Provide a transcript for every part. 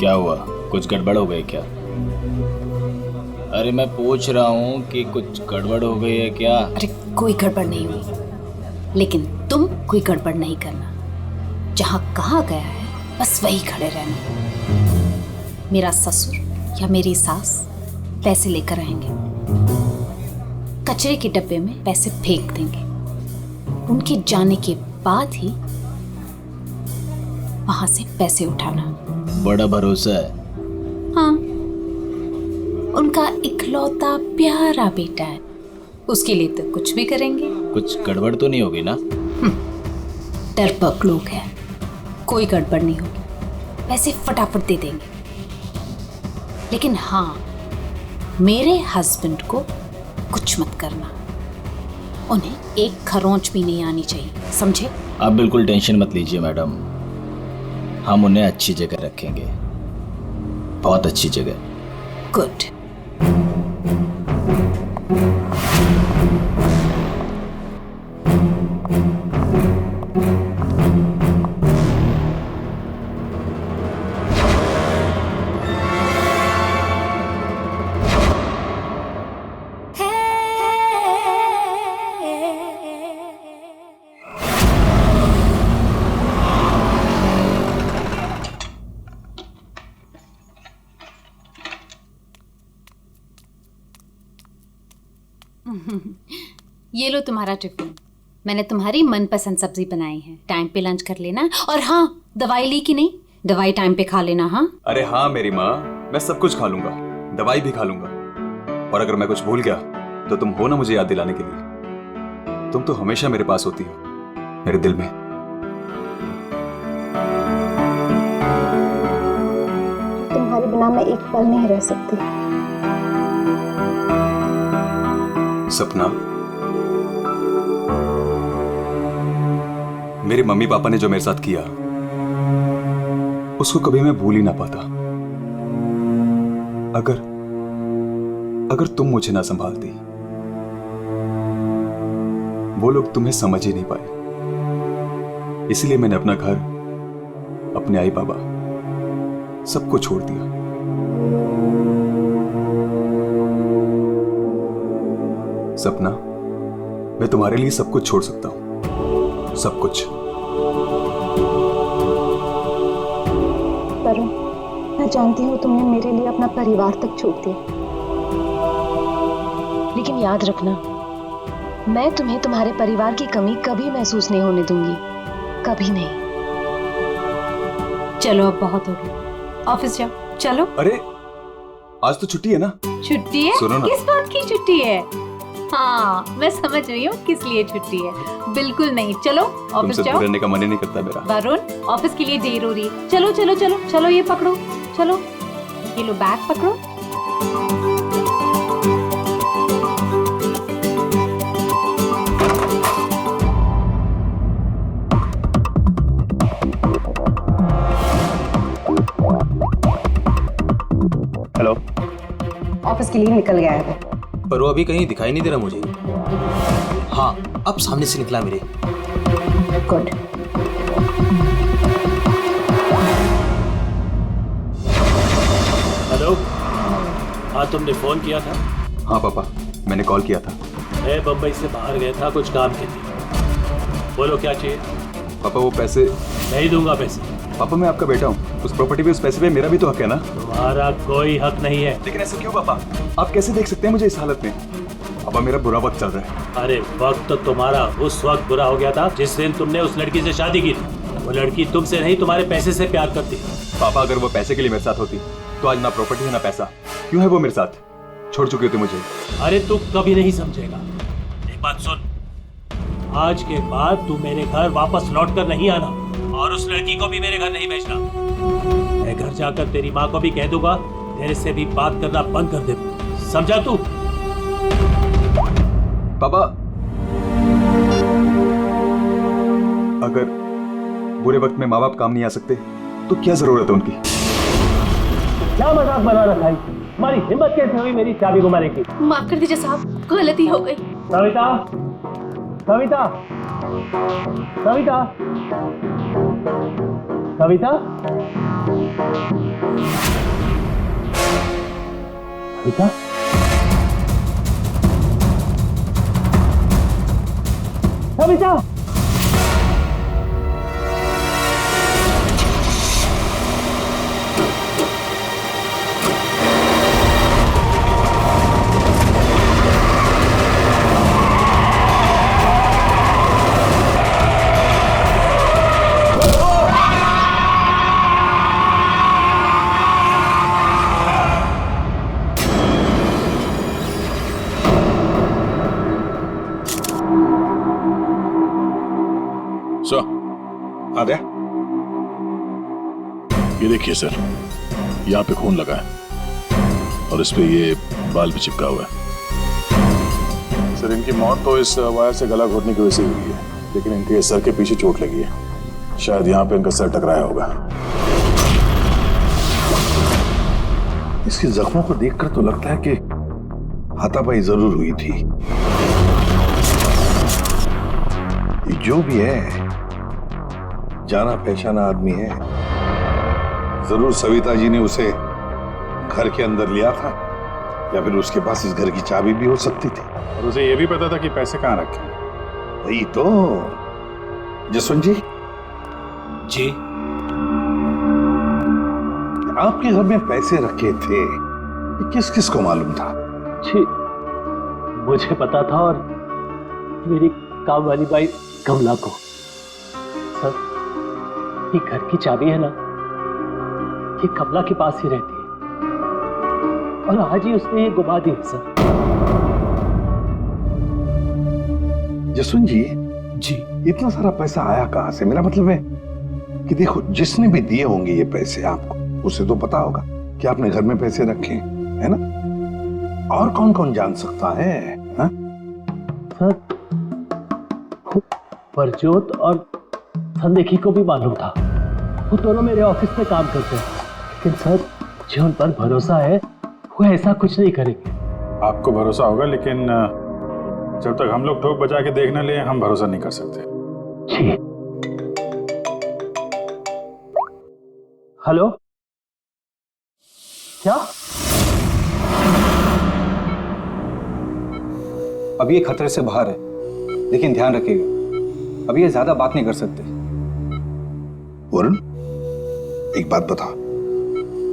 क्या हुआ, कुछ गड़बड़ हो गई क्या? अरे मैं पूछ रहा हूँ कि कुछ गड़बड़ हो गई है क्या? अरे कोई गड़बड़ नहीं हुई, लेकिन तुम कोई गड़बड़ नहीं करना। जहाँ कहा गया है बस वही खड़े रहना। मेरा ससुर या मेरी सास पैसे लेकर आएंगे, कचरे के डब्बे में पैसे फेंक देंगे। उनके जाने के बाद ही वहां से पैसे उठाना। बड़ा भरोसा है। हाँ, उनका इकलौता प्यारा बेटा है, उसके लिए तो कुछ भी करेंगे। कुछ गड़बड़ तो नहीं होगी ना? डरपोक लोग हैं, कोई गड़बड़ नहीं होगी, पैसे फटाफट दे देंगे। लेकिन हाँ, मेरे हस्बैंड को कुछ मत करना, उन्हें एक खरोंच भी नहीं आनी चाहिए, समझे? आप बिल्कुल टेंशन मत लीजिए मैडम, हम उन्हें अच्छी जगह रखेंगे, बहुत अच्छी जगह। गुड। ये लो तुम्हारा टिफिन, मैंने तुम्हारी मनपसंद सब्जी बनाई है। टाइम पे लंच कर लेना। और हाँ, दवाई ली कि नहीं? दवाई टाइम पे खा लेना। हाँ? अरे हाँ मेरी माँ, मैं सब कुछ खा लूंगा, दवाई भी खा लूंगा। और अगर मैं कुछ भूल गया तो तुम हो ना मुझे याद दिलाने के लिए। तुम तो हमेशा मेरे पास होती हो, मेरे दिल में। तुम्हारे बिना मैं एक पल नहीं रह सकती। सपना, मेरे मम्मी पापा ने जो मेरे साथ किया उसको कभी मैं भूल ही ना पाता। अगर तुम मुझे ना संभालती, वो लोग तुम्हें समझ ही नहीं पाए। इसलिए मैंने अपना घर, अपने आई बाबा, सबको छोड़ दिया। सपना, मैं तुम्हारे लिए सब कुछ छोड़ सकता हूं, सब कुछ। वरुण, मैं जानती हूँ तुमने मेरे लिए अपना परिवार तक छोड़ दिया, लेकिन याद रखना, मैं तुम्हें तुम्हारे परिवार की कमी कभी महसूस नहीं होने दूंगी, कभी नहीं। चलो अब बहुत हो गया, ऑफिस जाओ। चलो। अरे आज तो छुट्टी है ना? छुट्टी है? सुनो ना। किस बात की छुट्टी है? हाँ, मैं समझ रही हूँ किस लिए छुट्टी है। बिल्कुल नहीं, चलो ऑफिस तुमसे जाओ। दूर रहने का मन ही नहीं करता मेरा। वरुण, ऑफिस के लिए देर हो रही है। चलो चलो चलो चलो, ये पकड़ो, चलो ये लो, बैग पकड़ो। हेलो। ऑफिस के लिए निकल गया है वो। पर वो अभी कहीं दिखाई नहीं दे रहा मुझे। हाँ, अब सामने से निकला मेरे। गुड। हेलो। हाँ, तुमने फोन किया था? हाँ पापा, मैंने कॉल किया था। मैं बम्बई से बाहर गया था कुछ काम के लिए। बोलो क्या चाहिए? पापा वो पैसे। नहीं दूंगा पैसे। पापा मैं आपका बेटा हूँ, उस प्रॉपर्टी पे, उस पैसे पे मेरा भी तो हक है ना? तुम्हारा कोई हक नहीं है। लेकिन ऐसे क्यों पापा? आप कैसे देख सकते हैं मुझे इस हालत में? पापा मेरा बुरा वक्त चल रहा है। अरे वक्त तो तुम्हारा उस वक्त बुरा हो गया था जिस दिन तुमने उस लड़की से शादी की थी। वो लड़की तुमसे नहीं, तुम्हारे पैसे से प्यार करती। पापा अगर वो पैसे के लिए मेरे साथ होती तो आज ना प्रॉपर्टी है ना पैसा। क्यों है वो मेरे साथ? छोड़ चुकी होती मुझे। अरे तू कभी नहीं समझेगा। एक बात सुन, आज के बाद तू मेरे घर वापस लौट कर नहीं आना, और उस लड़की को भी मेरे घर नहीं भेजना। मैं घर जाकर तेरी माँ को भी कह दूंगा तेरे से भी बात करना बंद कर दे, समझा तू? पापा अगर बुरे वक्त में माँ बाप काम नहीं आ सकते तो क्या जरूरत है उनकी? क्या मजाक बना रखा है? तुम्हारी हिम्मत कैसे हुई मेरी चाबी घुमाने की? माफ कर दीजिए साहब, गलती हो गई। सविता, सविता, सविता, सविता। बेटा बेटा आ गया। ये देखिए सर, यहाँ पे खून लगा है और इस पे ये बाल भी चिपका हुआ है। सर इनकी मौत तो इस वायर से गला घोटने की वजह से हुई है, लेकिन इनके सर के पीछे चोट लगी है। शायद यहाँ पे इनका सर टकराया होगा। इसके जख्मों को देखकर तो लगता है कि हाथापाई जरूर हुई थी। ये जो भी है जाना पहचाना आदमी है। जरूर सविता जी ने उसे घर के अंदर लिया था, या फिर उसके पास इस घर की चाबी भी हो सकती थी। और उसे ये भी पता था कि पैसे कहाँ रखे। वही तो। जसवंत जी, जी आपके घर में पैसे रखे थे, ये किस किस को मालूम था? जी मुझे पता था और मेरी काम वाली बाई कमला को। सर ये घर की चाबी है ना, ये कमला के पास ही रहती है और आज ही उसने ये गुमा दी है सर। जसवंत जी, जी इतना सारा पैसा आया कहां से? मेरा मतलब है कि देखो, जिसने भी दिए होंगे ये पैसे आपको, उसे तो पता होगा कि आपने घर में पैसे रखे, है ना? और कौन कौन जान सकता है? हा? सर परजोत और संदेखी को भी मालूम था, वो दोनों मेरे ऑफिस में काम करते हैं, लेकिन सर जो उन पर भरोसा है वो ऐसा कुछ नहीं करेंगे। आपको भरोसा होगा, लेकिन जब तक हम लोग ठोक बजा के देख न ले, हम भरोसा नहीं कर सकते। जी हेलो, क्या? अभी ये खतरे से बाहर है, लेकिन ध्यान रखिएगा, अभी ये ज्यादा बात नहीं कर सकते। वरुण, एक बात बता,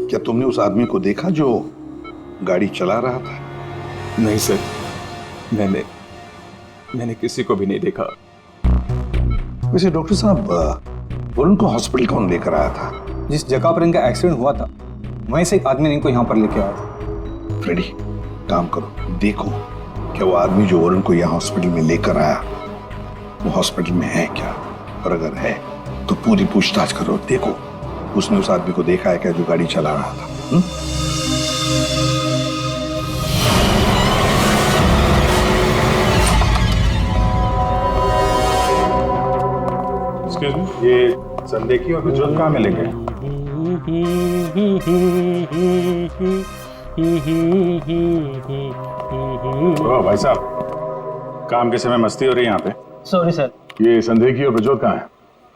क्या तुमने उस आदमी को देखा जो गाड़ी चला रहा था? नहीं सर, मैंने किसी को भी नहीं देखा। वैसे डॉक्टर साहब, वरुण को हॉस्पिटल कौन लेकर आया था? जिस जगह पर इनका एक्सीडेंट हुआ था, वहीं से एक आदमी ने इनको यहाँ पर लेके आया था। फ्रेडी, काम करो, देखो क्या वो आदमी जो वरुण को यहाँ हॉस्पिटल में लेकर आया, वो हॉस्पिटल में है क्या? और अगर है तो पूरी पूछताछ करो, देखो उसने उस आदमी को देखा है क्या जो गाड़ी चला रहा था। एक्सक्यूज मी, ये संदेखी और गुजरात कहाँ मिलेंगे? ओ भाई साहब, काम के समय मस्ती हो रही है यहाँ पे। Sorry sir. ये संदेखी और प्रजोत कहाँ है?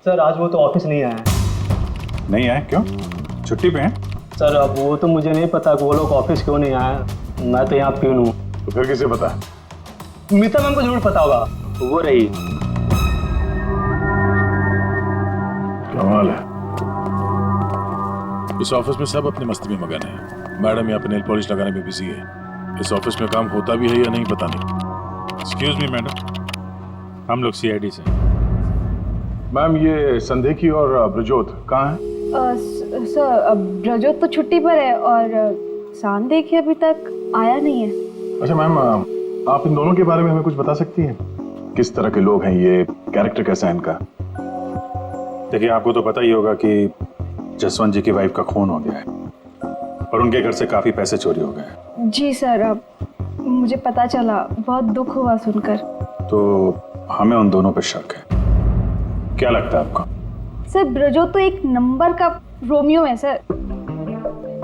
सर आज वो तो ऑफिस नहीं आया है। नहीं आए? क्यों? छुट्टी पे हैं? सर अब वो तो मुझे नहीं पता कि वो लोग ऑफिस क्यों नहीं आए। मैं तो यहाँ प्यून हूँ। तो फिर किसे पता? मीता मैम को जरूर पता होगा, वो रही। कमाल है, इस ऑफिस में सब अपनी मस्ती में मगन है। मैडम यहाँ पे नेल पॉलिश लगाने में बिजी है। इस ऑफिस में काम होता भी है या नहीं पता नहीं। एक्सक्यूज मी मैडम, हम लोग सीआईडी से। मैम ये संदेखी और ब्रजोत कहाँ हैं? सर ब्रजोत तो छुट्टी पर है और संदेखी अभी तक आया नहीं है। अच्छा मैम, आप इन दोनों के बारे में हमें कुछ बता सकती हैं? किस तरह के लोग हैं ये, कैरेक्टर कैसा है इनका? देखिए आपको तो पता ही होगा कि जसवंत जी की वाइफ का खून हो गया है और उनके घर से काफी पैसे चोरी हो गए। जी सर, अब मुझे पता चला, बहुत दुख हुआ सुनकर। तो हमें उन दोनों पर शक है। क्या लगता है आपको? सर ब्रजोत तो एक नंबर का रोमियो है सर,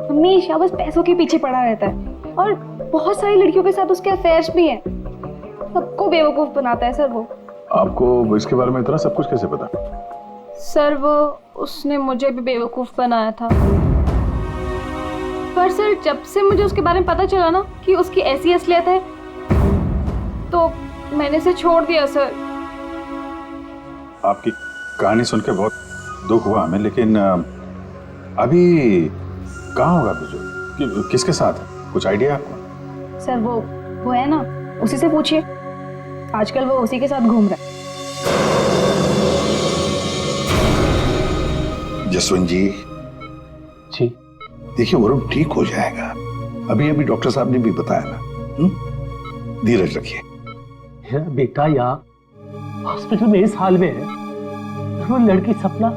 हमेशा बस पैसों के पीछे पड़ा रहता है और बहुत सारी लड़कियों के साथ उसके अफेयर्स भी हैं। सबको बेवकूफ बनाता है सर वो। आपको इसके बारे में इतना सब कुछ कैसे पता? सर वो उसने मुझे भी बेवकूफ बनाया था, पर सर जब से मुझे उसके बारे में पता चला ना कि उसकी ऐसी असलियत है तो मैंने इसे छोड़ दिया सर। आपकी कहानी सुन के बहुत दुख हुआ हमें, लेकिन अभी कहाँ होगा बिजू? किसके साथ है? कुछ आइडिया आपको? सर वो है ना, उसी से पूछिए, आजकल वो उसी के साथ घूम रहा है। जसवंत जी देखिए वरुण ठीक हो जाएगा, अभी अभी डॉक्टर साहब ने भी बताया ना। धीरज रखिए। बेटा यहाँ हॉस्पिटल में इस हाल में है, वो लड़की सपना,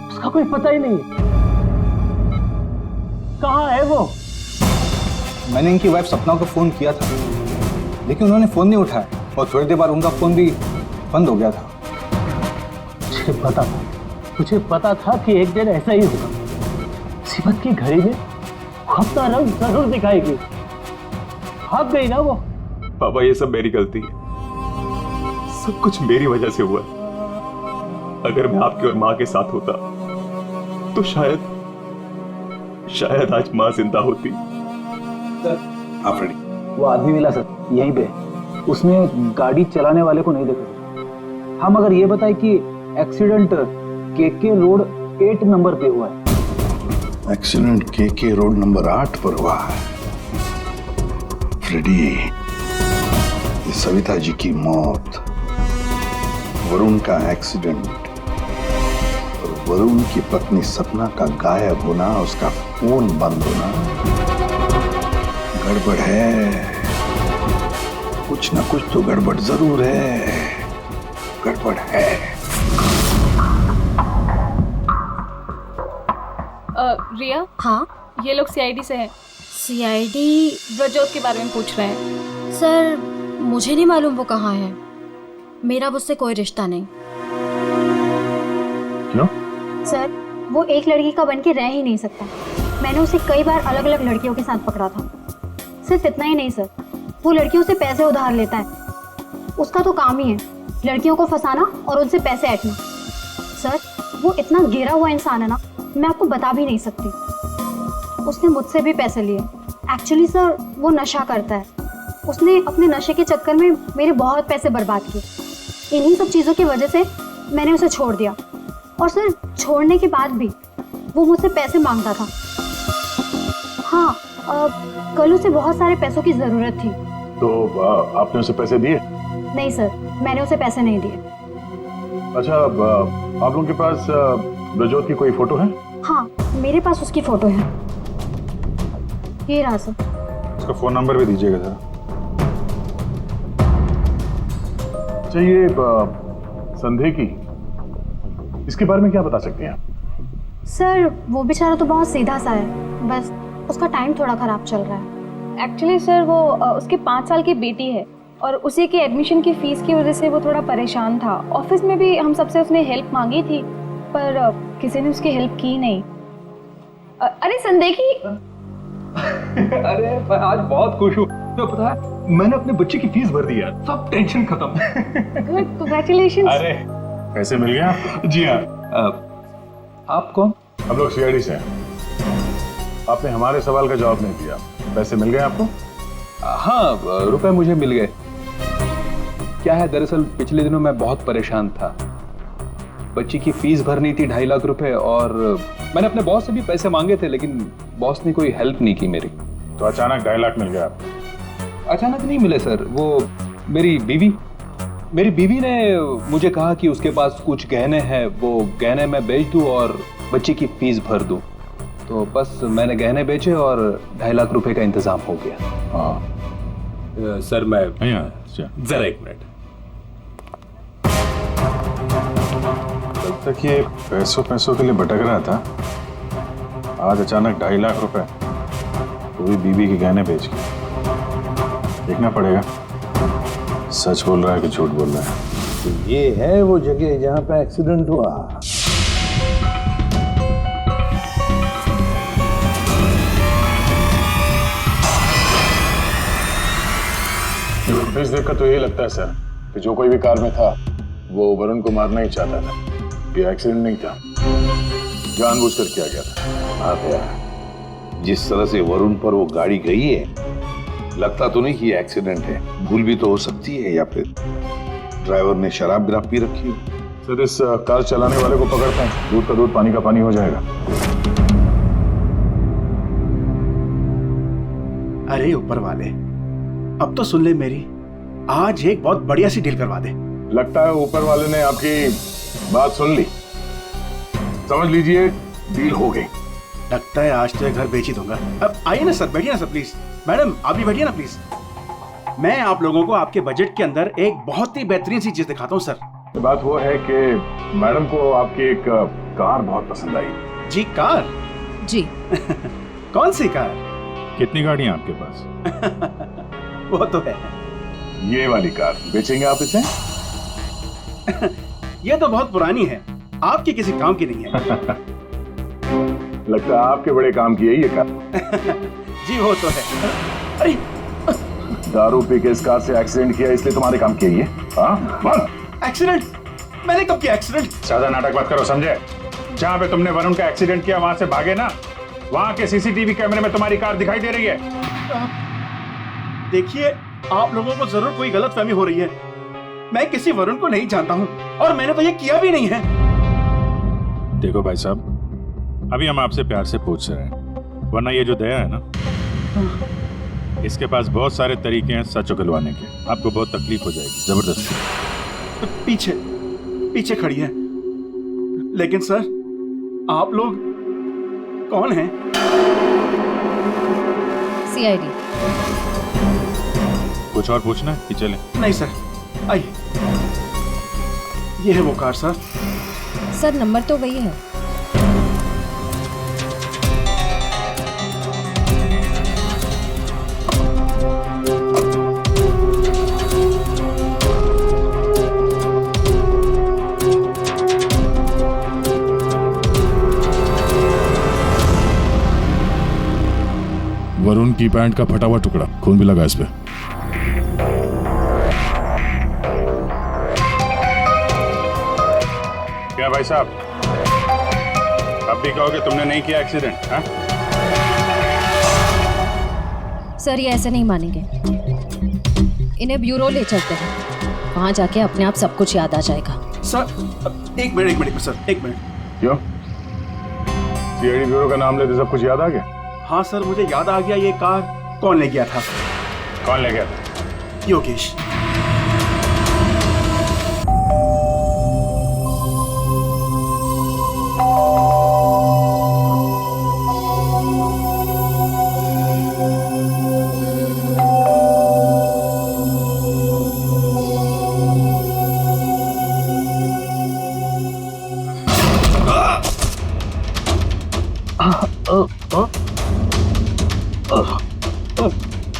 उसका कोई पता ही नहीं है। कहाँ है वो? मैंने इनकी वाइफ सपना को फोन किया था, लेकिन उन्होंने फोन नहीं उठाया और थोड़ी देर बाद उनका फोन भी बंद हो गया था। मुझे पता था कि एक दिन ऐसा ही होगा। मुसीबत की घड़ी में वो अपना रंग जरूर दिखाएगी। भाग गई ना वो। पापा ये सब मेरी गलती है, सब कुछ मेरी वजह से हुआ। अगर मैं आपकी और माँ के साथ होता तो शायद आज माँ जिंदा होती। आप रेडी? वो आदमी मिला सर यहीं पे, उसने गाड़ी चलाने वाले को नहीं देखा। हम अगर ये बताए कि एक्सीडेंट केके रोड 8 नंबर पे हुआ है। एक्सीडेंट केके रोड नंबर 8 पर हुआ है। फ्रेडी, ये सविता जी की मौत, वरुण का एक्सीडेंट और वरुण की पत्नी सपना का गायब होना, उसका फोन बंद होना, गड़बड़ है। कुछ ना कुछ तो गड़बड़ जरूर है, गड़बड़ है। रिया, हाँ ये लोग सीआईडी से हैं। सीआईडी? ब्रजोत के बारे में पूछ रहे हैं। सर मुझे नहीं मालूम वो कहाँ है, मेरा उससे कोई रिश्ता नहीं। क्यों? सर वो एक लड़की का बन के रह ही नहीं सकता। मैंने उसे कई बार अलग अलग लड़कियों के साथ पकड़ा था। सिर्फ इतना ही नहीं सर, वो लड़कियों से पैसे उधार लेता है। उसका तो काम ही है लड़कियों को फंसाना और उनसे पैसे ऐंठना। सर वो इतना गिरा हुआ इंसान है ना, मैं आपको बता भी नहीं सकती। उसने मुझसे भी पैसे लिए। एक्चुअली सर वो नशा करता है। उसने अपने नशे के चक्कर में मेरे बहुत पैसे बर्बाद किए। इन्हीं सब चीज़ों की वजह से मैंने उसे छोड़ दिया। और सर छोड़ने के बाद भी वो मुझसे पैसे मांगता था। हाँ, कल उसे बहुत सारे पैसों की ज़रूरत थी। तो आपने उसे पैसे दिए? नहीं सर, मैंने उसे पैसे नहीं दिए। अच्छा, आप लोगों के पास ब्रजोत की कोई फोटो है? हाँ, मेरे पास उसकी फोटो है। ये रहा सर। उसका फोन नंबर भी दीजिएगा जरा। अच्छा, ये संदेह की, इसके बारे में क्या बता सकते हैं आप? सर वो बेचारा तो बहुत सीधा सा है, बस उसका टाइम थोड़ा खराब चल रहा है। एक्चुअली सर वो उसके 5 साल की बेटी है और उसी के एडमिशन की फीस की वजह से वो थोड़ा परेशान था। ऑफिस में भी हम सबसे उसने हेल्प मांगी थी पर किसी ने उसकी हेल्प की नहीं। अरे संदेखी अरे मैं आज बहुत खुश हूँ। तो पता है मैंने अपने बच्चे की फीस भर दी है, सब टेंशन खत्म। कांग्रेचुलेशंस। अरे पैसे मिल गए आपको? जी हाँ। आप कौन? हम लोग सीआईडी से हैं। आपने हमारे सवाल का जवाब नहीं दिया। पैसे मिल गए आपको? हाँ, रुपए मुझे मिल गए। क्या है दरअसल पिछले दिनों मैं बहुत परेशान था। बच्ची की फीस भरनी थी 2.5 लाख रुपए और मैंने अपने बॉस से भी पैसे मांगे थे, लेकिन बॉस ने कोई हेल्प नहीं की मेरी। तो अचानक 2.5 लाख मिल गया आपको? अचानक नहीं मिले सर, वो मेरी बीवी ने मुझे कहा कि उसके पास कुछ गहने हैं, वो गहने मैं बेच दूं और बच्ची की फीस भर दूं। तो बस मैंने गहने बेचे और 2.5 लाख रुपए का इंतजाम हो गया। हाँ सर मैं जरा 1 मिनट। तब तक ये पैसों के लिए भटक रहा था, आज अचानक 2.5 लाख रुपए, वो भी बीवी के गहने बेच के। देखना पड़ेगा सच बोल रहा है कि झूठ बोल रहा है। तो ये है वो जगह जहां पे एक्सीडेंट हुआ। फुटेज देखकर तो यही लगता है सर कि जो कोई भी कार में था वो वरुण को मारना ही चाहता था। ये एक्सीडेंट नहीं था, जानबूझकर किया गया था। हाँ भैया, जिस तरह से वरुण पर वो गाड़ी गई है, लगता तो नहीं कि ये एक्सीडेंट है। भूल भी तो हो सकती है, या फिर ड्राइवर ने शराब बिराब पी रखी हो। सर इस कार चलाने वाले को पकड़ते हैं, दूध का दूध पानी का पानी हो जाएगा। अरे ऊपर वाले, अब तो सुन ले मेरी, आज एक बहुत बढ़िया सी डील करवा दे। लगता है ऊपर वाले ने आपकी बात सुन ली। समझ लीजिए डील हो गई। लगता है आज तो ये घर बेच ही दूंगा। अब आइए ना सर, बैठिए ना सर प्लीज। मैडम आप भी बैठिए ना प्लीज। मैं आप लोगों को आपके बजट के अंदर एक बहुत ही बेहतरीन सी चीज दिखाता हूँ सर। बात वो है कि मैडम को आपकी एक कार बहुत पसंद आई। जी कार? जी। कौन सी कार? कितनी गाड़ियां आपके पास? वो तो है। ये वाली कार बेचेंगे आप इसे? ये तो बहुत पुरानी है, आपकी किसी काम की नहीं है। लगता है आपके बड़े काम की है ये कार। जी वो तो है। अरे दारू पी के इस कार से एक्सीडेंट किया इसलिए तुम्हारे काम की है ये? हाँ? एक्सीडेंट? मैंने कब किया एक्सीडेंट? ज्यादा नाटक मत करो, समझे? जहाँ पे तुमने वरुण का एक्सीडेंट किया वहां से भागे ना, वहां के सीसीटीवी कैमरे में तुम्हारी कार दिखाई दे रही है। देखिए, आप लोगों को जरूर कोई गलतफहमी हो रही है। मैं किसी वरुण को नहीं जानता हूँ और मैंने तो ये किया भी नहीं है। देखो भाई साहब, अभी हम आपसे प्यार से पूछ रहे हैं, वरना ये जो दया है ना, इसके पास बहुत सारे तरीके हैं सच उगलवाने के। आपको बहुत तकलीफ हो जाएगी, जबरदस्ती। पीछे पीछे खड़ी है। लेकिन सर, आप लोग कौन हैं? सीआईडी। कुछ और पूछना है कि चले? नहीं सर, आइए। ये है वो कार सर। सर नंबर तो वही है। वरुण की पैंट का फटा हुआ टुकड़ा, खून भी लगा इस पे। क्या भाई साहब, अब भी कहोगे तुमने नहीं किया एक्सीडेंट? सर ये ऐसे नहीं मानेंगे, इन्हें ब्यूरो ले चलते हैं, वहां जाके अपने आप सब कुछ याद आ जाएगा। सर एक मिनट सर, एक मिनट। क्यों? सीआईडी ब्यूरो का नाम लेते सब कुछ याद आ गया? हाँ सर, मुझे याद आ गया। ये कार कौन ले गया था? कौन ले गया था? योगेश।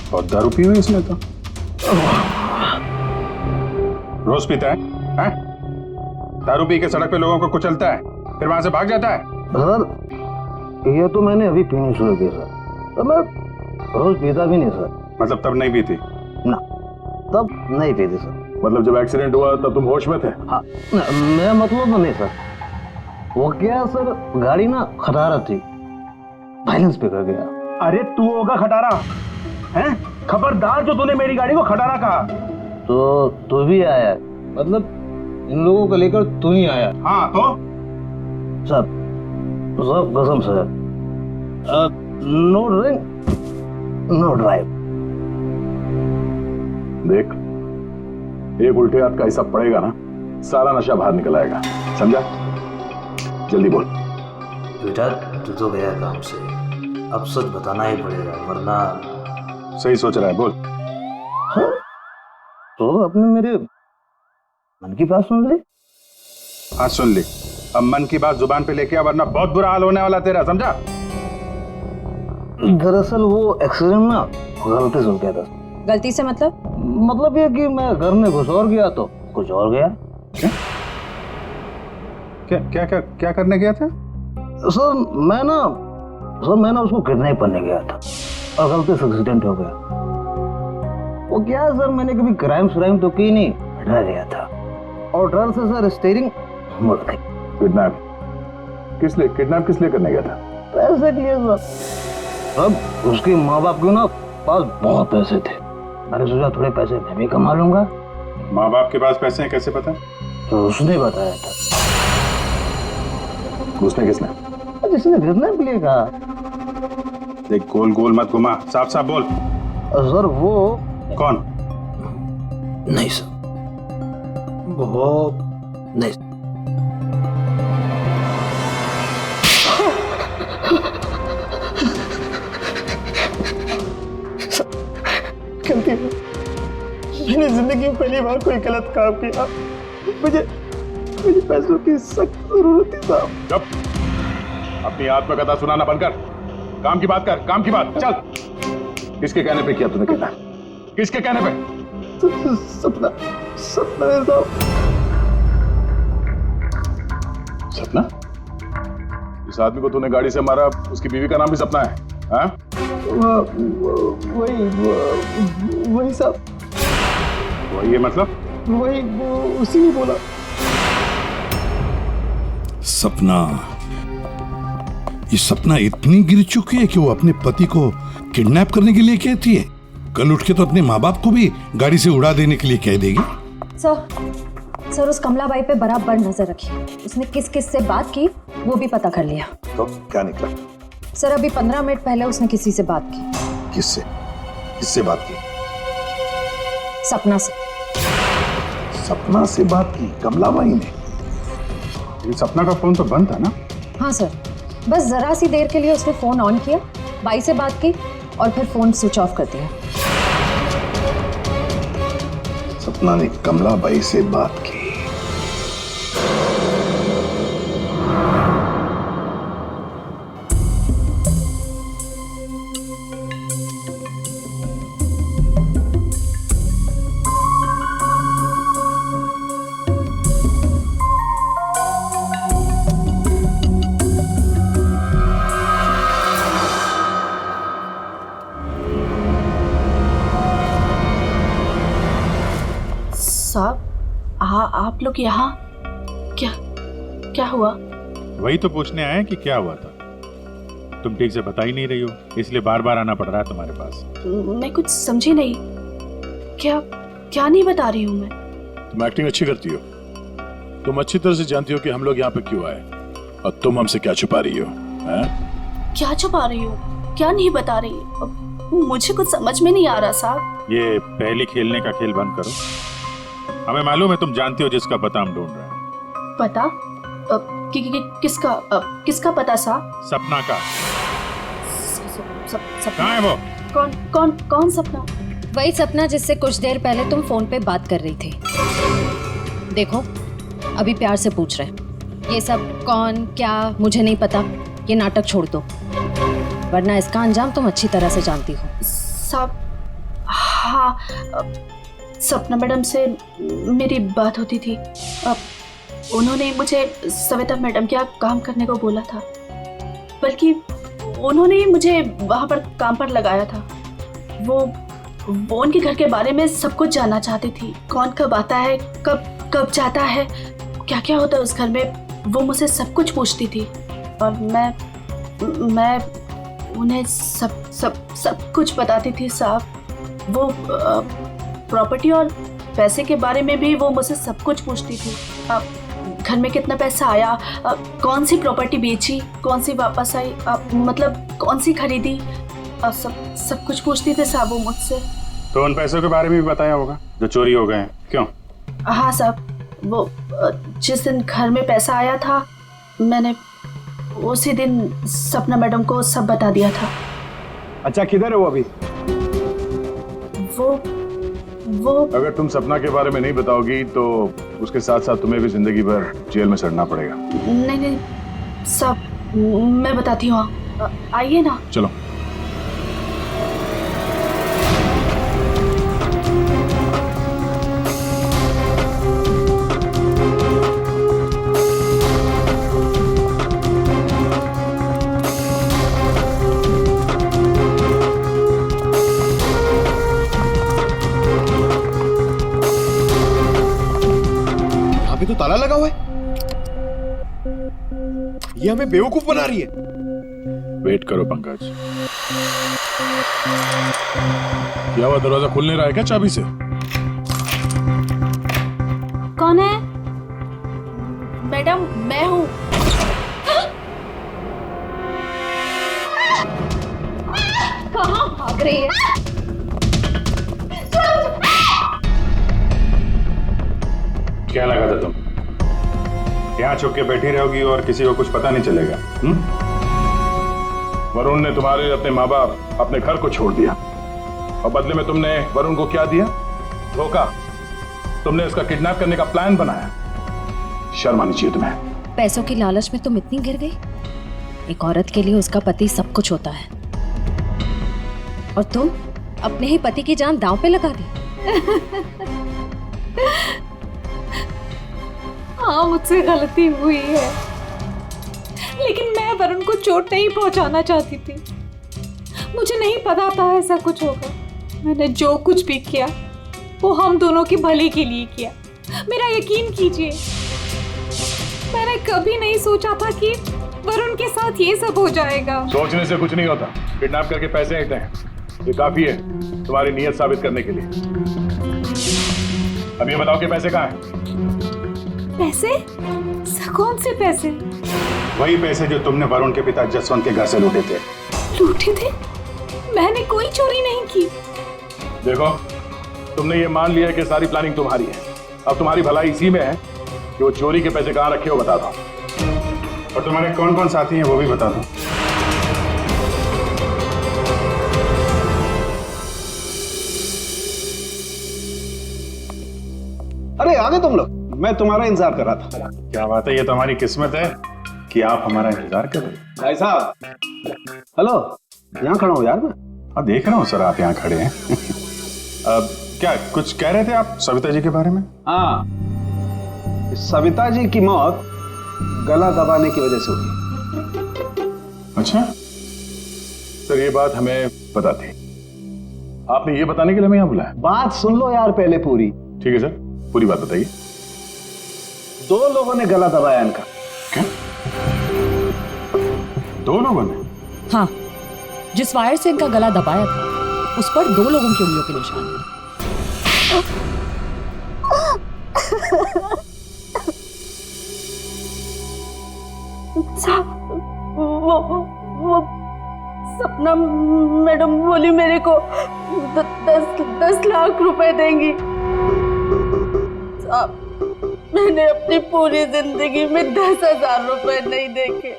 और दारू पी हुई इसने तो। रोज पीता है? दारू पी के सड़क पे लोगों को कुचलता है, फिर वहां से भाग जाता है। सर ये तो मैंने अभी पीनी शुरू की सर, तो मैं रोज पीता भी नहीं सर। मतलब तब नहीं पीती? ना, तब नहीं पीती सर। मतलब जब एक्सीडेंट हुआ तब तुम होश में थे? हाँ, मैं मतलब नहीं सर, वो क्या सर, गाड़ी ना खटारा थी, बैलेंस पे कर गया। अरे तू होगा खटारा हैं? खबरदार जो तूने मेरी गाड़ी को खटारा कहा। तो तू भी आया, मतलब इन लोगों को लेकर तू ही आया? हाँ तो सर, सब कसम sir, no drink no drive. देख, एक उल्टे हाथ का हिस्सा पड़ेगा ना, सारा नशा बाहर निकल आएगा, समझा? जल्दी बोल। बेटा तू तो गया काम से, अब सच बताना ही पड़ेगा, वरना। सही सोच रहा है, बोल। हाँ? तो आपने मेरे मन की बात सुन ली? हाँ सुन ली। अब मन की बात जुबान पे लेके आ, वरना बहुत बुरा हाल होने वाला तेरा, समझा? दरअसल वो एक्सीडेंट ना गलती से हो गया था। गलती से मतलब ये कि मैं घर में घुस और गया तो कुछ और गया। क्या करने गया था? सर मैं ना उसको किडनैप करने गया था और गलती से एक्सीडेंट हो गया। वो क्या है सर, मैंने कभी क्राइम तो की नहीं, डर गया था और डर से सर स्टीयरिंग मुड़ गई। किडनैप किस लिए करने गया था? पैसे के लिए सर। सब उसके माँ बाप के ना पास बहुत पैसे थे। मैंने सोचा थोड़े पैसे मैं भी कमा लूंगा। माँ बाप के पास पैसे हैं कैसे पता? तो उसने बताया था। उसने किसने? जिसने खरीदने के लिए कहा। देख गोल गोल मत घुमा, साफ साफ बोल। सर वो कौन? नहीं सर, वो नहीं। गलती है, मैंने जिंदगी में पहली बार कोई गलत काम किया। मुझे पैसों की सख्त जरूरत थी साहब। चुप, अपनी आत्मकथा सुनाना बंद कर, काम की बात कर, काम की बात। चल, किसके कहने पे किया तूने कहना? किसके कहने पे? सपना है साहब। सपना? इस आदमी को तूने गाड़ी से मारा, उसकी बीवी का नाम भी सपना है? हाँ? वही साहब। वही है मतलब? वही उसी ने बोला। सपना, ये सपना इतनी गिर चुकी है कि वो अपने पति को किडनैप करने के लिए कहती है। कल उठ के तो अपने माँ बाप को भी गाड़ी से उड़ा देने के लिए कह देगी। सर उस कमलाबाई पे बराबर नजर रखी। उसने किस किस से बात की वो भी पता कर लिया। तो क्या निकला? सर अभी 15 मिनट पहले उसने किसी से बात की। किससे? किससे बात की? सपना से। सपना से बात की कमलाबाई ने? सपना का फोन तो बंद था ना? हाँ सर, बस जरा सी देर के लिए उसने फोन ऑन किया, बाई से बात की और फिर फोन स्विच ऑफ कर दिया। सपना ने कमलाबाई से बात की। साहब, आप लोग यहाँ क्या हुआ? वही तो पूछने आए कि क्या हुआ था। तुम ठीक से बता ही नहीं रही हो, इसलिए बार बार आना पड़ रहा है तुम्हारे पास। मैं कुछ समझी नहीं। क्या नहीं बता रही हूँ मैं। तुम एक्टिंग अच्छी करती हो। तुम अच्छी तरह से जानती हो कि हम लोग यहाँ पे क्यों आए, और तुम हमसे क्या छुपा रही हो? क्या छुपा रही हो? क्या नहीं बता रही? मुझे कुछ समझ में नहीं आ रहा साहब। ये पहले खेलने का खेल बंद करो। हमें मालूम है तुम जानती हो जिसका पता हम ढूंढ रहे हैं। पता? किसका पता साहब? सपना का। सपना? कहाँ है वो? कौन सपना? वही सपना जिससे कुछ देर पहले तुम फोन पे बात कर रही थी। देखो अभी प्यार से पूछ रहे हैं। ये सब कौन क्या मुझे नहीं पता, ये नाटक छोड़ दो, वरना इसका अंजाम तुम अच्छी तरह से जानती हो। साहब, हाँ, सपना मैडम से मेरी बात होती थी। उन्होंने मुझे सविता मैडम के यहाँ काम करने को बोला था, बल्कि उन्होंने ही मुझे वहाँ पर काम पर लगाया था। वो उनके घर के बारे में सब कुछ जानना चाहती थी। कौन कब आता है, कब जाता है, क्या क्या होता है उस घर में, वो मुझसे सब कुछ पूछती थी। और मैं उन्हें सब कुछ बताती थी साहब। वो प्रॉपर्टी और पैसे के बारे में भी वो मुझसे सब कुछ पूछती थी। घर में कितना पैसा आया, कौन सी प्रॉपर्टी बेची, कौन सी वापस आई, मतलब कौन सी खरीदी, सब कुछ पूछती थी साहब वो मुझसे। तो उन पैसों के बारे में भी बताया होगा जो चोरी हो गए हैं, क्यों? हाँ साहब, वो जिस दिन घर में पैसा आया था मैंने उसी दिन सपना मैडम को सब बता दिया था। अच्छा, किधर है वो अभी? वो अगर तुम सपना के बारे में नहीं बताओगी तो उसके साथ साथ तुम्हें भी जिंदगी भर जेल में सड़ना पड़ेगा। नहीं सब मैं बताती हूँ, आइए ना। चलो। तो ताला लगा हुआ है। ये हमें बेवकूफ बना रही है। वेट करो पंकज। क्या हुआ, दरवाजा खुल नहीं रहा है क्या चाबी से? कौन है? मैडम मैं हूँ। कहाँ भाग रही है? क्या लगा था तुम यहाँ छुप के बैठी रहोगी और किसी को कुछ पता नहीं चलेगा? वरुण ने तुम्हारे अपने माँ बाप अपने घर को छोड़ दिया और बदले में तुमने वरुण को क्या दिया? धोखा। तुमने उसका किडनैप करने का प्लान बनाया। शर्म आनी चाहिए तुम्हें। पैसों की लालच में तुम इतनी गिर गई? एक औरत के लिए उसका पति सब कुछ होता है और तुम अपने ही पति की जान दांव पे लगा दी। हाँ, मुझसे गलती हुई है, लेकिन मैं वरुण को चोट नहीं पहुंचाना चाहती थी। मुझे नहीं पता था ऐसा कुछ होगा। मैंने जो कुछ भी किया वो हम दोनों के भले के लिए किया। मेरा यकीन कीजिए, मैंने कभी नहीं सोचा था कि वरुण के साथ ये सब हो जाएगा। सोचने से कुछ नहीं होता। किडनैप करके पैसे लेते हैं, ये काफी है तुम्हारी नीयत साबित करने के लिए। अब ये बताओ कि पैसे कहाँ हैं? पैसे? कौन से पैसे? वही पैसे जो तुमने वरुण के पिता जसवंत के घर से लूटे थे। लूटे थे? मैंने कोई चोरी नहीं की। देखो, तुमने ये मान लिया कि सारी प्लानिंग तुम्हारी है। अब तुम्हारी भलाई इसी में है कि वो चोरी के पैसे कहाँ रखे हो बता दो, और तुम्हारे कौन कौन साथी हैं वो भी बता दो। अरे आ गए तुम लोग, मैं तुम्हारा इंतजार कर रहा था। क्या बात है, ये तो हमारी किस्मत है कि आप हमारा इंतजार कर रहे हैं। भाई साहब, हेलो, यहाँ खड़ा हूँ यार मैं। हाँ देख रहा हूँ सर, आप यहाँ खड़े हैं। अब क्या कुछ कह रहे थे आप सविता जी के बारे में? हाँ, सविता जी की मौत गला दबाने की वजह से हुई। अच्छा सर, ये बात हमें पता थी। आपने ये बताने के लिए हमें यहाँ बुलाया? बात सुन लो यार पहले पूरी। ठीक है सर, पूरी बात बताइए। 2 लोगों ने गला दबाया इनका। क्या? 2 लोगों ने? हाँ, जिस वायर से इनका गला दबाया था उस पर 2 लोगों की उंगलियों के निशान थे। वो सपना मैडम बोली मेरे को 10 लाख रुपए देंगी। साहब, मैंने अपनी पूरी जिंदगी में 10,000 रुपए नहीं देखे।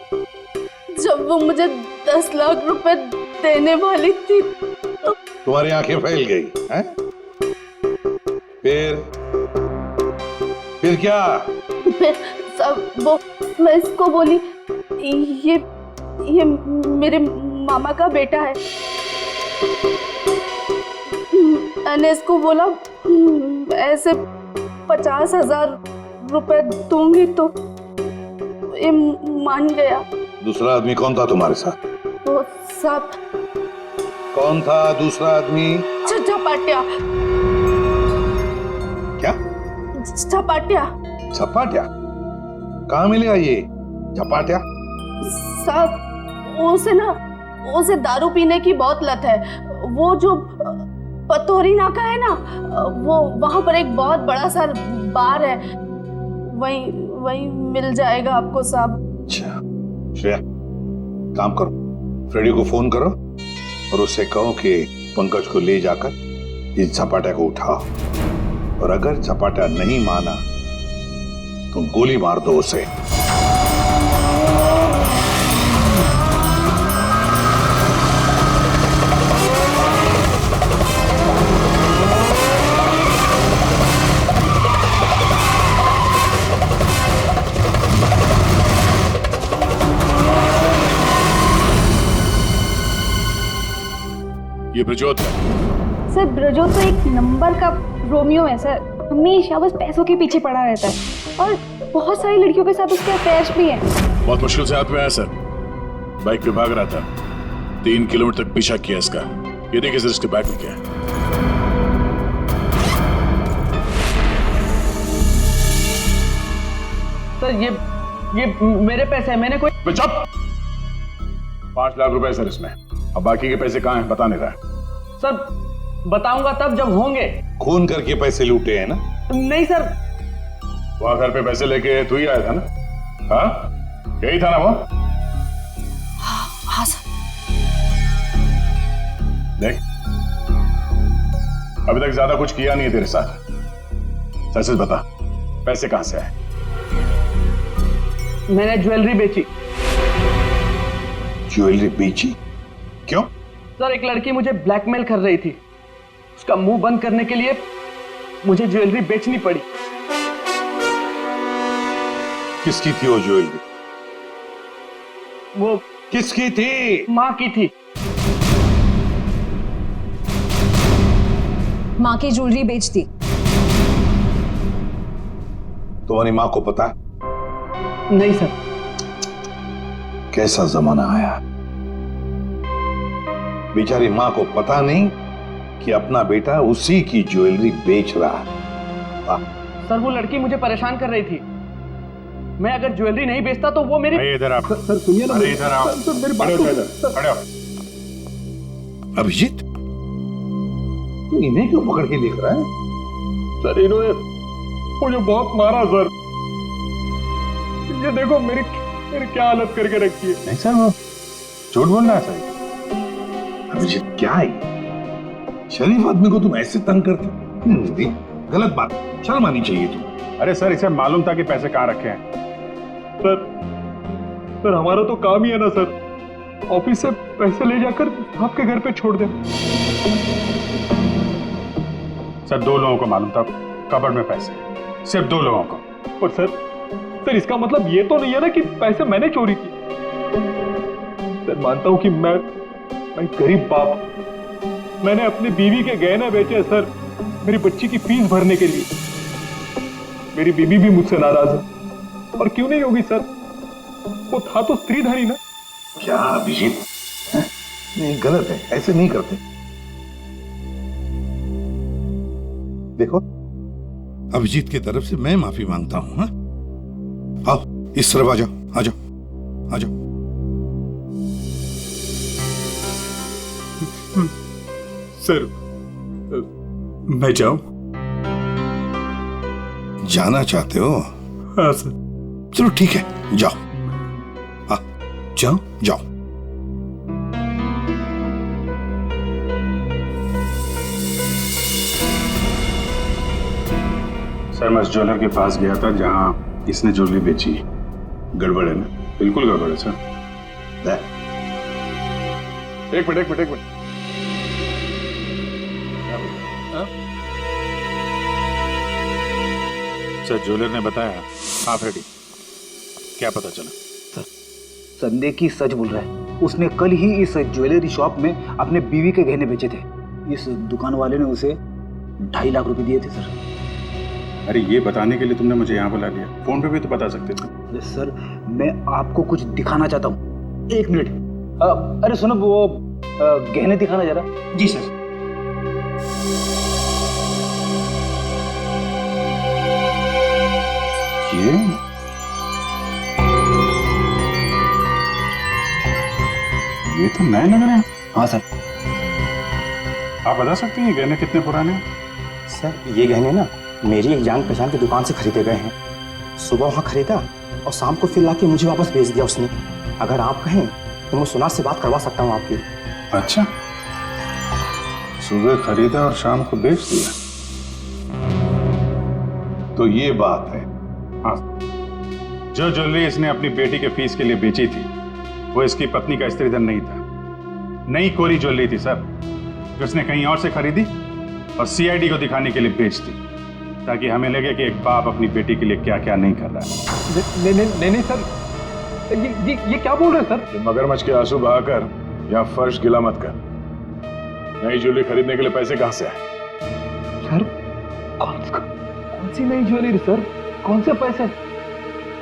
जब वो मुझे 10 लाख रुपए देने वाली थी तो तुम्हारी आंखें फैल गई हैं? फिर क्या? सब वो मैं इसको बोली ये मेरे मामा का बेटा है। मैंने इसको बोला ऐसे 50,000 रुपए दूंगी तो ये मान गया। दूसरा आदमी कौन था तुम्हारे साथ? वो सब कौन था दूसरा आदमी? झपाटिया। क्या? झपाटिया। झपाटिया? कहाँ मिलेगा ये झपाटिया? साहब, उसे दारू पीने की बहुत लत है। वो जो पतोरी नाका है ना, वो वहां पर एक बहुत बड़ा सा बार है, वही मिल जाएगा आपको साहब। अच्छा श्रेया, काम करो, फ्रेडी को फोन करो और उससे कहो कि पंकज को ले जाकर इस झपाटा को उठाओ, और अगर झपाटा नहीं माना तो गोली मार दो उसे। ये ब्रजोत है। सर, ब्रजोत तो एक नंबर का रोमियो है सर। हमेशा बस पैसों के पीछे पड़ा रहता है और बहुत सारी लड़कियों के साथ उसके अफेयर्स भी हैं। बहुत मुश्किल से हाथ में आया सर, बाइक पे भाग रहा था, 3 किलोमीटर तक पीछा किया इसका। ये देखिए सर, इसके बैग में क्या है। सर ये मेरे पैसे हैं, मैंने कोई। चुप! 5 लाख रुपए सर इसमें। अब बाकी के पैसे कहाँ हैं बता नहीं रहा है। सर बताऊंगा तब जब होंगे। खून करके पैसे लूटे हैं ना? नहीं सर। वहां घर पे पैसे लेके तू ही आया था ना? हाँ यही था ना वो? हाँ सर। देख अभी तक ज्यादा कुछ किया नहीं है तेरे साथ। सच सच बता पैसे कहां से आए? मैंने ज्वेलरी बेची। ज्वेलरी बेची? क्यों? सर एक लड़की मुझे ब्लैकमेल कर रही थी, उसका मुंह बंद करने के लिए मुझे ज्वेलरी बेचनी पड़ी। किसकी थी वो ज्वेलरी? वो किसकी थी? माँ की थी। माँ की ज्वेलरी बेच दी। तुम्हारी माँ को पता? नहीं सर। कैसा जमाना आया, बेचारी माँ को पता नहीं कि अपना बेटा उसी की ज्वेलरी बेच रहा है। सर वो लड़की मुझे परेशान कर रही थी, मैं अगर ज्वेलरी नहीं बेचता तो वो मेरी। इधर आप। सर सुनिए ना। अरे इधर आओ। सर मेरी बात खड़े हो। अभिजीत तू इन्हें क्यों पकड़ के लिख रहा है? सर इन्होंने मुझे बहुत मारा सर। ये देखो मेरी क्या हालत करके रखी है। नहीं सर वो झूठ बोल रहा है सर। अभिजीत क्या है शरीफ आदमी को तुम ऐसे तंग करते? गलत बात, शर्म आनी चाहिए तुम। अरे सर इसे मालूम था कि पैसे कहाँ रखे हैं। सर हमारा तो काम ही है ना सर, ऑफिस से पैसे ले जाकर आपके घर पे छोड़ दे। सर 2 लोगों को मालूम था कबर्ड में पैसे, सिर्फ 2 लोगों को। पर सर इसका मतलब ये तो नहीं है ना कि पैसे मैंने चोरी की। सर मानता हूं कि मैं गरीब बाप, मैंने अपनी बीवी के गहने बेचे सर मेरी बच्ची की फीस भरने के लिए। मेरी बीवी भी मुझसे नाराज है, और क्यों नहीं होगी सर, वो था तो स्त्रीधारी ना। क्या अभिजीत नहीं, गलत है, ऐसे नहीं करते। देखो अभिजीत की तरफ से मैं माफी मांगता हूं। हाँ आओ इस तरफ आ जाओ, आ जाओ, आ जाओ। सर मैं जाऊं? जाना चाहते हो? हाँ सर। चलो ठीक है जाओ। जाओ जाओ। सर मैं उस ज्वेलर के पास गया था जहां इसने ज्वेलरी बेची। गड़बड़ है ना? बिल्कुल गड़बड़ है सर। एक मिनट। सर ज्वेलर ने बताया आप रेडी, क्या पता चला? सर संदेह की सच बोल रहा है, उसने कल ही इस ज्वेलरी शॉप में अपने बीवी के गहने बेचे थे। इस दुकान वाले ने उसे 2.5 लाख रुपए दिए थे सर। अरे ये बताने के लिए तुमने मुझे यहाँ बुला लिया, फोन पे भी तो बता सकते थे। सर मैं आपको कुछ दिखाना चाहता हूँ, 1 मिनट। अरे सुनो वो गहने दिखाना जरा। जी सर। ये तो नए लग रहे हैं। हाँ सर। आप बता सकते हैं गहने कितने पुराने हैं? सर ये गहने ना मेरी एक जान पहचान की दुकान से खरीदे गए हैं। सुबह वहाँ खरीदा और शाम को फिर लाके मुझे वापस भेज दिया उसने। अगर आप कहें तो मैं सुनार से बात करवा सकता हूँ आपकी। अच्छा, सुबह खरीदा और शाम को बेच दिया, तो ये बात है। हाँ, जो ज्वेलरी इसने अपनी बेटी के फीस के लिए बेची थी वो इसकी पत्नी का स्त्रीधन नहीं था, नई कोरी ज्वेलरी थी सर, जो उसने कहीं और से खरीदी और सीआईडी को दिखाने के लिए बेच दी, ताकि हमें लगे कि एक बाप अपनी बेटी के लिए क्या क्या नहीं कर रहा है। नहीं सर, ये क्या बोल रहे हैं सर? मगरमच्छ के आंसू बहाकर यहाँ फर्श गिला मत कर। नई ज्वेलरी खरीदने के लिए पैसे कहाँ से आए? सर कौन सी नई ज्वेलरी सर, कौन से पैसे?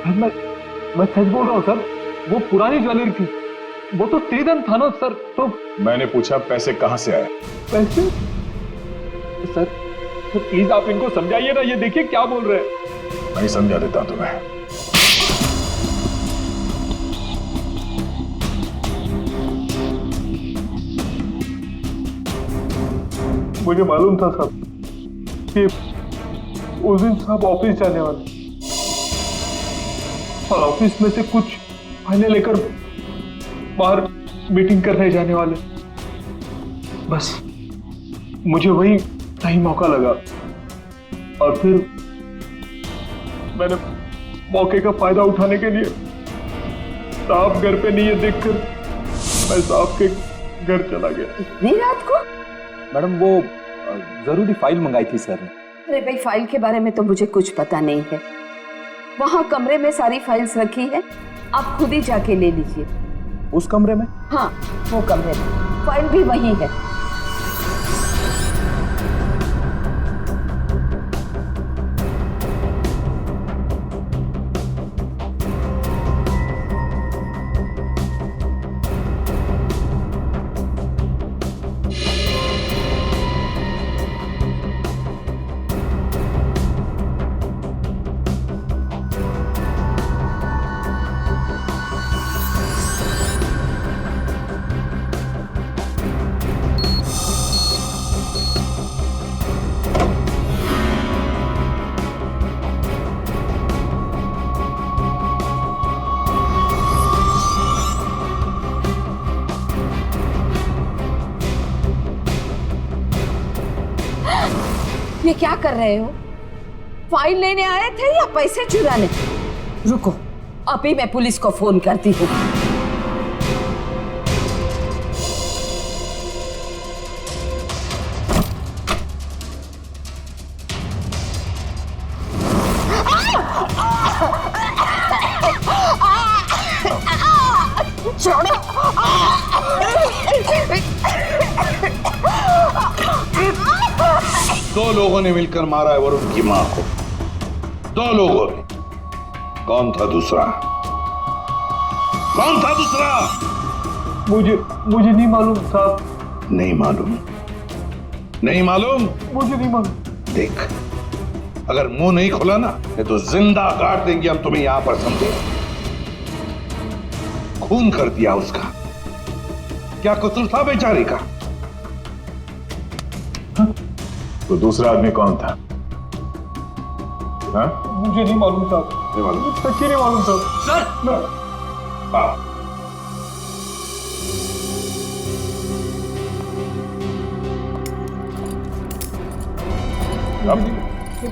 मैं सच बोल रहा हूँ सर, वो पुरानी ज्वेलरी थी, वो तो स्त्रीधन था ना सर। तो मैंने पूछा पैसे कहाँ से आए? पैसे? सर प्लीज आप इनको समझाइए ना, ये देखिए क्या बोल रहे हैं। मैं समझा देता हूं तुम्हें। मुझे मालूम था साहब कि उस दिन साहब ऑफिस जाने वाले और ऑफिस में से कुछ फाइलें लेकर बाहर मीटिंग करने जाने वाले। बस मुझे वही सही मौका लगा और फिर मैंने मौके का फायदा उठाने के लिए साहब घर पे नहीं है देखकर मैं साहब के घर चला गया। नहीं रात को? मैडम वो जरूरी फाइल मंगाई थी सर ने। अरे भाई फाइल के बारे में तो मुझे कुछ पता नहीं है। वहाँ कमरे में सारी फाइल्स रखी है, आप खुद ही जाके ले लीजिए। उस कमरे में? हाँ वो कमरे में, फाइल भी वही है। ये क्या कर रहे हो? फाइल लेने आए थे या पैसे चुराने? रुको, अभी मैं पुलिस को फोन करती हूँ। दो लोगों ने मिलकर मारा है वरुण की मां को। दो लोगों ने। कौन था दूसरा? कौन था दूसरा? मुझे नहीं मालूम साहब। नहीं मालूम? नहीं मालूम? मुझे नहीं मालूम। देख, अगर मुंह नहीं खोला ना तो जिंदा काट देंगे हम तुम्हें यहां पर, समझे? खून कर दिया उसका। क्या कसूर था बेचारे का? तो दूसरा आदमी कौन था? हाँ? मुझे नहीं मालूम साहब। नहीं मालूम? सच्ची नहीं मालूम साहब। सर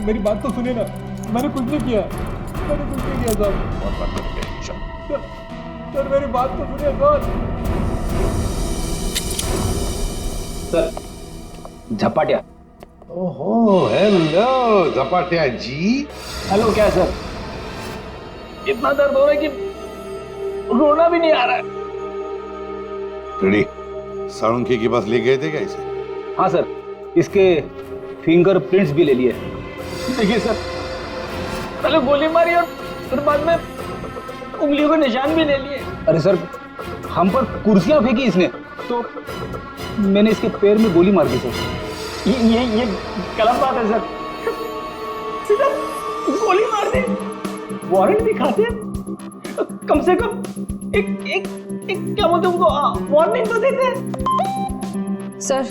मेरी बात तो सुनिए ना, मैंने कुछ नहीं किया। मैंने कुछ नहीं किया साहब। सर मेरी बात तो सुनिए सर। झपाटिया। ओहो, हेलो झपाटिया जी। हेलो क्या सर? इतना दर्द हो रहा है कि रोना भी नहीं आ रहा है। रेडी? साळुंखे के पास ले गए थे क्या इसे? हाँ सर, इसके फिंगर प्रिंट्स भी ले लिए। देखिए सर, पहले गोली मारी और फिर बाद में उंगलियों के निशान भी ले लिए। अरे सर, हम पर कुर्सियां फेंकी इसने तो मैंने इसके पैर में गोली मार दी सर। ये गलत बात है सर। सीधा गोली मार दी, वारंट दिखाते, कम से कम एक क्या बोलते उनको वार्निंग तो देते। सर,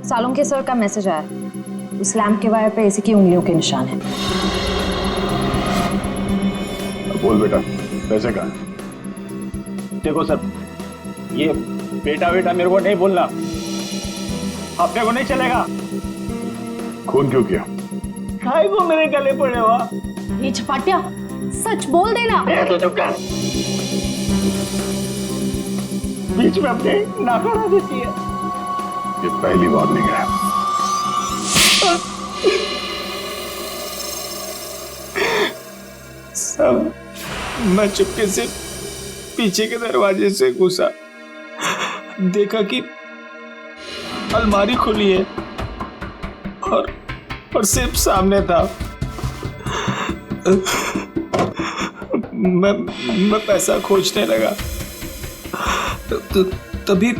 सालुंखे सर का मैसेज आया। उस लैंप के वायर पे इसी की उंगलियों के निशान हैं। बोल बेटा, पैसे कहाँ? देखो सर, ये बेटा मेरे को नहीं बोलना, अपने को नहीं चलेगा। खून क्यों किया? खाए को मेरे गले पड़े हुआ। ये झपाटिया, सच बोल देना। तो चुप कर। बीच में अपने नाकारा देती है। ये पहली वार्निंग है। सब मैं चुपके से पीछे के दरवाजे से घुसा, देखा कि अलमारी खुली है और सिर्फ सामने था। मैं पैसा खोजने लगा तो तभी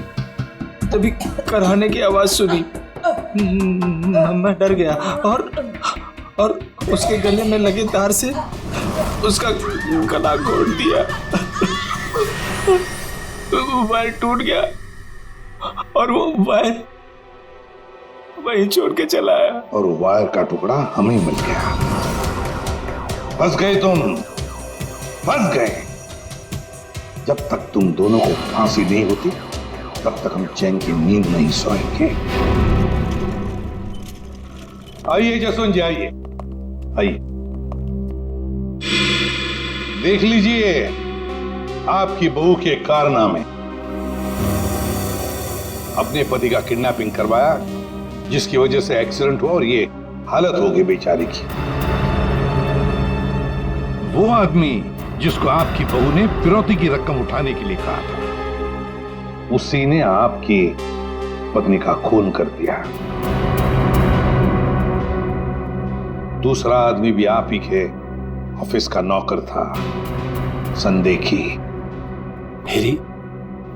कराने की आवाज सुनी। मैं डर गया और उसके गले में लगे तार से उसका गला घोट दिया। वायर टूट गया और वो वहीं छोड़ के चला आया। और वायर का टुकड़ा हमें मिल गया। फंस गए तुम, फंस गए। जब तक तुम दोनों को फांसी नहीं होती तब तक हम चैन की नींद नहीं सोएंगे। आइए जसवंत जी, आइए आइए, देख लीजिए आपकी बहू के कारनामे। अपने पति का किडनैपिंग करवाया, जिसकी वजह से एक्सीडेंट हुआ और ये हालत हो गई बेचारी की। वो आदमी जिसको आपकी बहू ने फिरौती की रकम उठाने के लिए कहा था, उसी ने आपकी पत्नी का खून कर दिया। दूसरा आदमी भी आप ही के ऑफिस का नौकर था, संदेखी। मेरी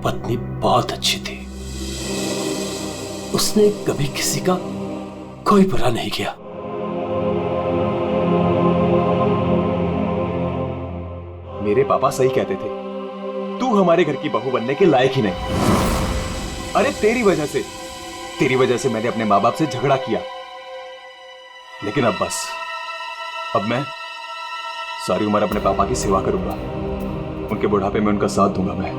पत्नी बहुत अच्छी थी, उसने कभी किसी का कोई बुरा नहीं किया। मेरे पापा सही कहते थे, तू हमारे घर की बहू बनने के लायक ही नहीं। अरे तेरी वजह से मैंने अपने माँ बाप से झगड़ा किया, लेकिन अब बस, अब मैं सारी उम्र अपने पापा की सेवा करूंगा। उनके बुढ़ापे में उनका साथ दूंगा मैं।